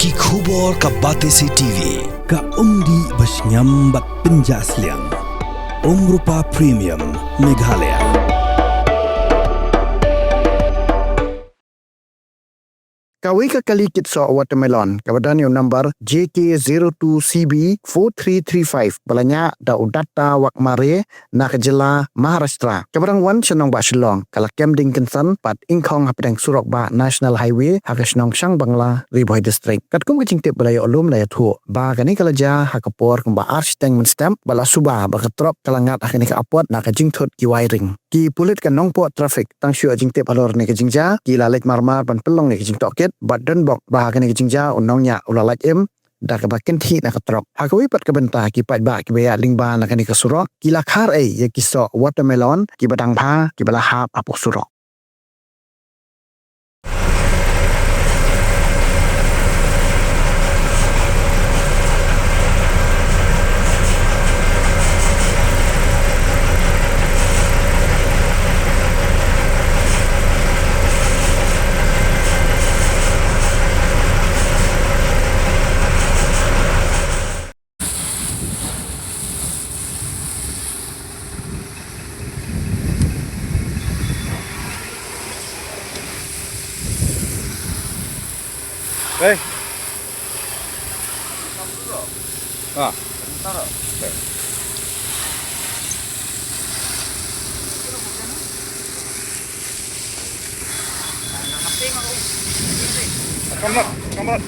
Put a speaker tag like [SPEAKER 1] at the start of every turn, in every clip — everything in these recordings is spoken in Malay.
[SPEAKER 1] Ki khubor ka Batesi TV.
[SPEAKER 2] Ka umdi basnyam bat penjaslian. Rupa Premium Meghalaya.
[SPEAKER 3] Kawi ka kali kitso watermelon kawadan yung number JK02CB4335 balanya da udata wakmare na kajela Maharashtra kabarang wan senong ba Shillong kalakem ding kensan pat ingkong hapdang Surok ba National Highway hakasnong Shang Bangla Riboy District katkum kajing tip balaya ulum laya thu ba kani kalaja hakapor kumba architeng menstamp bala suba ba katrop kalangat akini ka apot na kajing thot ki wiring ki pulit ka nongpo traffic tang shu ajing tip alor ni kajing ja ki lalit marmar pan pelong ni kajing toket badan bok bahagian ni kajing ja unongnya ulalait da ka bakin thi na ka Trok hakawi pat ka benta ki Paidbah ki baya lingba na kani ka Surok ki la Khar ye ki so watermelon ki badang pha ki bala hap apok Surok.
[SPEAKER 4] Đây. À. Đây. Come on.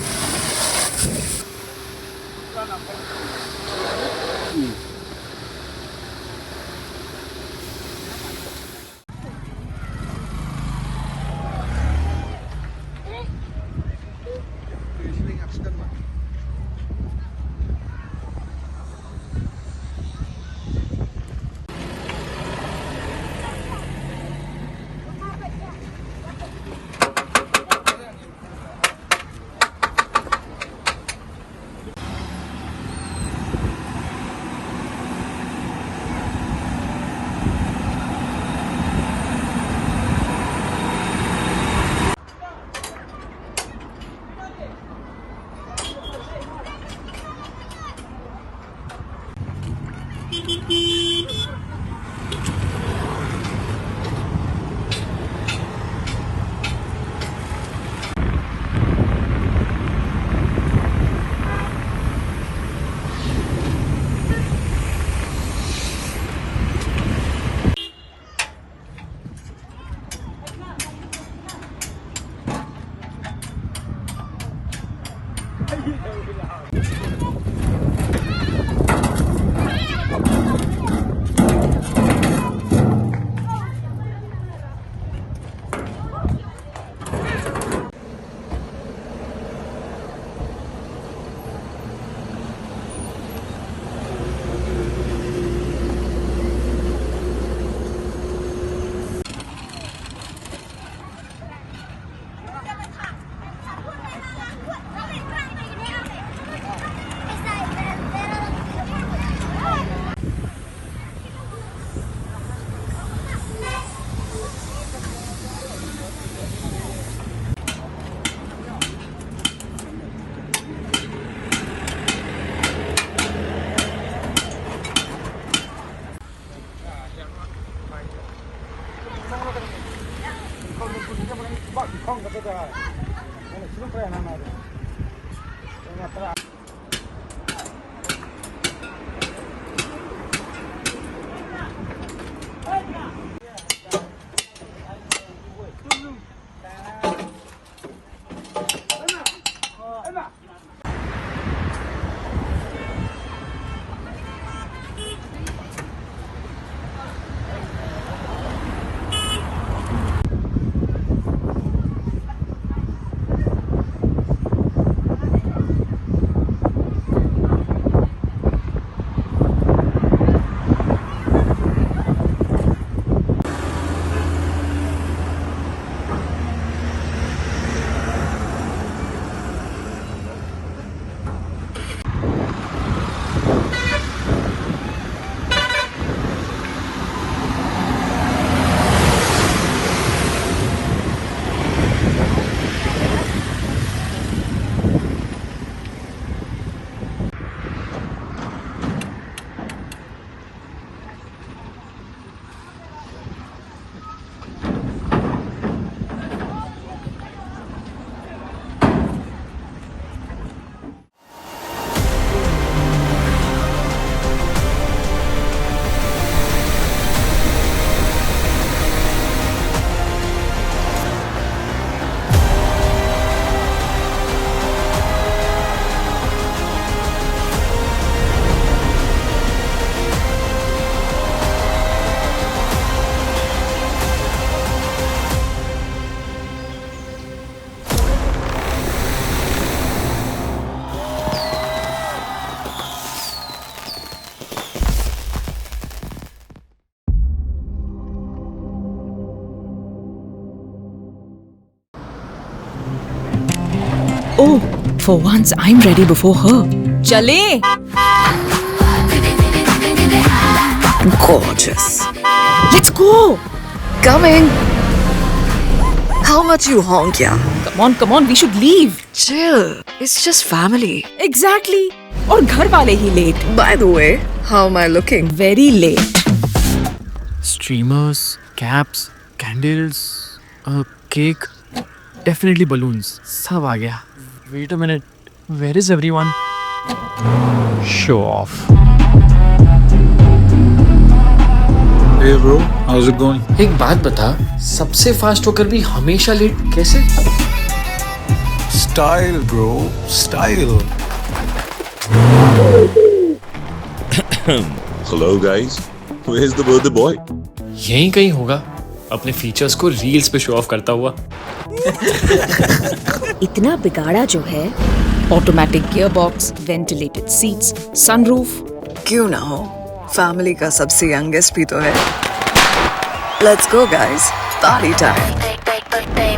[SPEAKER 5] For once, I'm ready before her. Chale!
[SPEAKER 6] Gorgeous.
[SPEAKER 5] Let's go!
[SPEAKER 6] Coming. How much you honk, yeah?
[SPEAKER 5] Come on, we should leave.
[SPEAKER 6] Chill. It's just family.
[SPEAKER 5] Exactly. और घर वाले ही late.
[SPEAKER 6] By the way, how am I looking?
[SPEAKER 5] Very late.
[SPEAKER 7] Streamers, caps, candles, a cake, definitely balloons. सब आ गया. Wait a minute. Where is everyone? Show off.
[SPEAKER 8] Hey bro, how's it going?
[SPEAKER 9] एक बात बता, सबसे फास्ट होकर भी हमेशा लेट कैसे?
[SPEAKER 8] Style bro, style.
[SPEAKER 10] Hello guys, where's the birthday boy?
[SPEAKER 9] यहीं कहीं होगा, अपने फीचर्स को रील्स पे शो ऑफ करता हुआ.
[SPEAKER 5] इतना बिगाड़ा जो है. Automatic gearbox, ventilated seats, sunroof.
[SPEAKER 6] क्यों ना हो? फैमिली का सबसे यंगेस्ट भी तो है. Let's go guys, party time.